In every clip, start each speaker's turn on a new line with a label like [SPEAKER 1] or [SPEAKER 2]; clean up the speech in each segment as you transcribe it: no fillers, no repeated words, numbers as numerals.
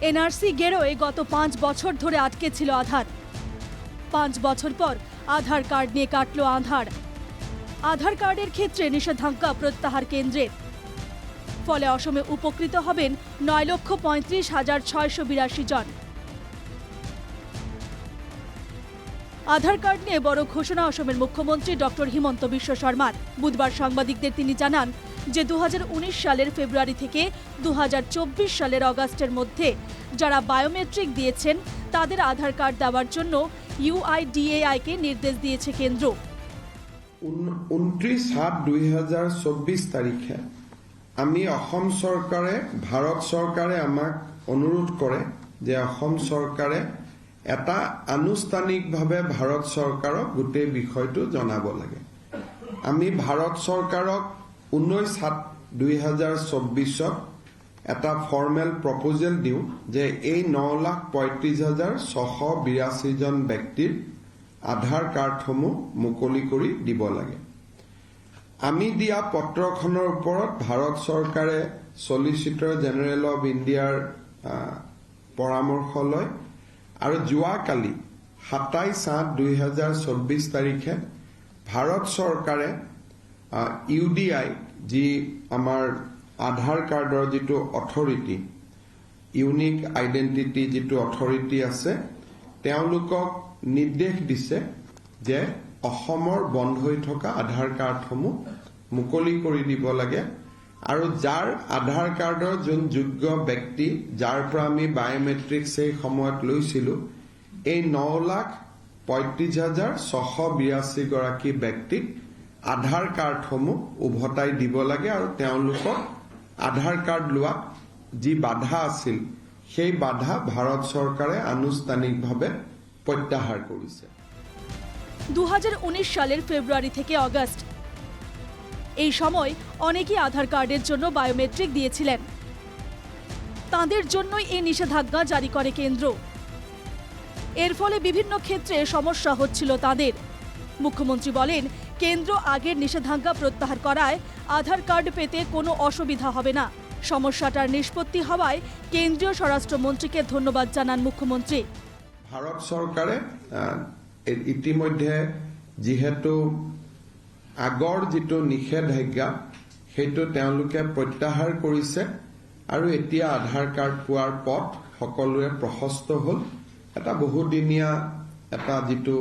[SPEAKER 1] NRC গেরোয় গত 5 বছর ধরে আটকে ছিল আধার। 5 বছর পর আধার কার্ড নিয়ে কাটল আঁধার। আধার কার্ডের ক্ষেত্রে নিষেধাজ্ঞা প্রত্যাহার কেন্দ্রের। ফলে অসমে উপকৃত হবেন 9,35,682 জন। আধার কার্ড নিয়ে বড় ঘোষণা অসমের মুখ্যমন্ত্রী ডক্টর হিমন্ত বিশ্ব শর্মার। বুধবার সাংবাদিকদের তিনি জানান যে 2019 সালের ফেব্রুয়ারি থেকে 2024 সালের অগাস্টের মধ্যে যারা বায়োমেট্রিক দিয়েছেন তাদের আধার কার্ড দেওয়ার জন্য UIDAI-কে নির্দেশ দিয়েছে কেন্দ্র।
[SPEAKER 2] 29/7/2024 তারিখে আমি অসম সরকারে ভাৰত চৰকাৰে আমাক অনুৰোধ কৰে যে অসম চৰকাৰে এটা আনুষ্ঠানিকভাৱে ভাৰত চৰকাৰক গোটেই বিষয়টো জনাব লাগে। আমি ভাৰত চৰকাৰক 19/7/2024 এটা ফৰ্মেল প্ৰপ'জেল দিওঁ যে এই 9,35,682 জন ব্যক্তিৰ আধাৰ কাৰ্ডসমূহ মুকলি কৰি দিব লাগে। আমি দিয়া পত্ৰখনৰ ওপৰত ভাৰত চৰকাৰে সলিচিটৰ জেনেৰেল অফ ইণ্ডিয়াৰ পৰামৰ্শ লয় আৰু যোৱাকালি 27/8/2024 তাৰিখে ভাৰত চৰকাৰে UDI যি আমাৰ আধাৰ কাৰ্ডৰ যিটো অথৰিটি ইউনিক আইডেণ্টিটি যিটো অথৰিটি আছে তেওঁলোকক নিৰ্দেশ দিছে যে অসমৰ বন্ধ হৈ থকা আধাৰ কাৰ্ডসমূহ মুকলি কৰি দিব লাগে আৰু যাৰ আধাৰ কাৰ্ডৰ যোন যোগ্য ব্যক্তি যাৰ পৰা আমি বায়োমেট্ৰিক সেই সময়ত লৈছিলো এই 9,35,682 গৰাকী ব্যক্তিক আধাৰ কাৰ্ডসমূহ উভতাই দিব লাগে আৰু তেওঁলোকক আধাৰ কাৰ্ড লোৱাত যি বাধা আছিল সেই বাধা ভাৰত চৰকাৰে আনুষ্ঠানিকভাৱে প্ৰত্যাহাৰ কৰিছে।
[SPEAKER 1] 2019 সালের ফেব্রুয়ারি থেকে অগাস্ট এই সময় অনেকেই আধার কার্ডের জন্য বায়োমেট্রিক দিয়েছিলেন। তাদের জন্যই এই নিষেধাজ্ঞা জারি করে কেন্দ্র। এর ফলে বিভিন্ন ক্ষেত্রে সমস্যা হচ্ছিল তাদের। মুখ্যমন্ত্রী বলেন কেন্দ্র আগের নিষেধাজ্ঞা প্রত্যাহার করায় আধার কার্ড পেতে কোনো অসুবিধা হবে না। সমস্যাটার নিষ্পত্তি হওয়ায় কেন্দ্রীয় স্বরাষ্ট্রমন্ত্রীকে ধন্যবাদ জানান মুখ্যমন্ত্রী।
[SPEAKER 2] ভাৰত চৰকাৰে ইতিমধ্যে যিহেতু আগৰ যিটো নিষেধাজ্ঞা সেইটো তেওঁলোকে প্ৰত্যাহাৰ কৰিছে আৰু এতিয়া আধাৰ কাৰ্ড পোৱাৰ পথ সকলোৰে প্ৰশস্ত হ'ল। এটা বহুদিনীয়া এটা যিটো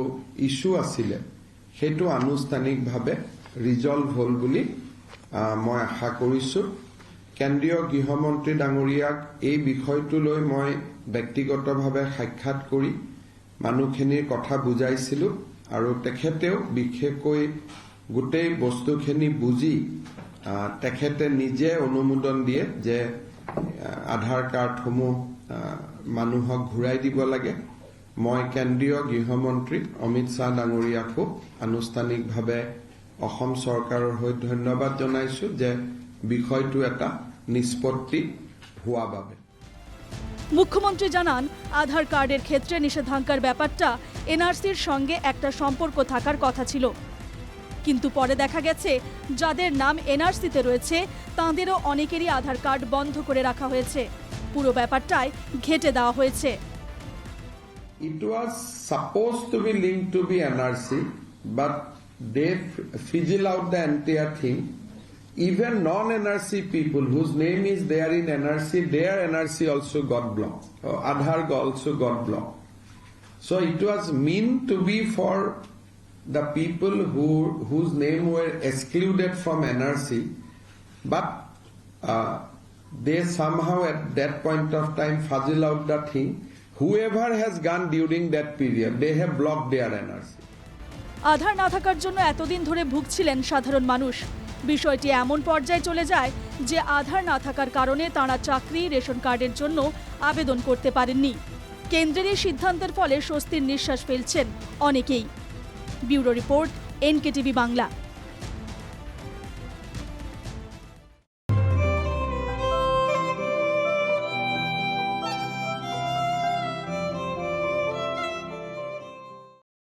[SPEAKER 2] ইস্যু আছিলে সেইটো আনুষ্ঠানিকভাৱে ৰিজলভ হ'ল বুলি মই আশা কৰিছো। কেন্দ্ৰীয় গৃহমন্ত্ৰী ডাঙৰীয়াক এই বিষয়টো লৈ মই ব্যক্তিগতভাৱে সাক্ষাৎ কৰি মানুহখিনিৰ কথা বুজাইছিলো আৰু তেখেতেও বিশেষকৈ গোটেই বস্তুখিনি বুজি তেখেতে নিজে অনুমোদন দিয়ে যে আধাৰ কাৰ্ডসমূহ মানুহক ঘূৰাই দিব লাগে। মই কেন্দ্ৰীয় গৃহমন্ত্ৰী অমিত শ্বাহ ডাঙৰীয়াকো আনুষ্ঠানিকভাৱে অসম চৰকাৰৰ হৈ ধন্যবাদ জনাইছো যে বিষয়টো এটা নিষ্পত্তি হোৱা বাবে।
[SPEAKER 1] মুখ্যমন্ত্রী জানান আধার কার্ডের ক্ষেত্রে নিষেধাজ্ঞার ব্যাপারটা এনআরসির সঙ্গে একটা সম্পর্ক থাকার কথা ছিল, কিন্তু পরে দেখা গেছে যাদের নাম এনআরসিতে রয়েছে তাঁদেরও অনেকেরই আধার কার্ড বন্ধ করে রাখা হয়েছে। পুরো ব্যাপারটাই ঘেঁটে দেওয়া হয়েছে।
[SPEAKER 2] It was supposed to be linked to be NRC, but they fizzle out the entire thing. Even non-NRC people whose name is there in NRC, their NRC also got blocked. Aadhaar also got blocked. So it was meant to be for the people whose name were excluded from NRC, but they somehow at that point of time fuzzle out the thing. Whoever has gone during that period, they have blocked their NRC.
[SPEAKER 1] আধার না থাকার জন্য এতদিন ধরে ভুগছিলেন সাধারণ মানুষ। বিষয়টি এমন পর্যায়ে চলে যায় যে আধার না থাকার কারণে তাঁরা চাকরি রেশন কার্ডের জন্য আবেদন করতে পারেননি। কেন্দ্রের এই সিদ্ধান্তের ফলে স্বস্তির নিঃশ্বাস ফেলছেন অনেকেই। Bureau report, NKTV Bangla.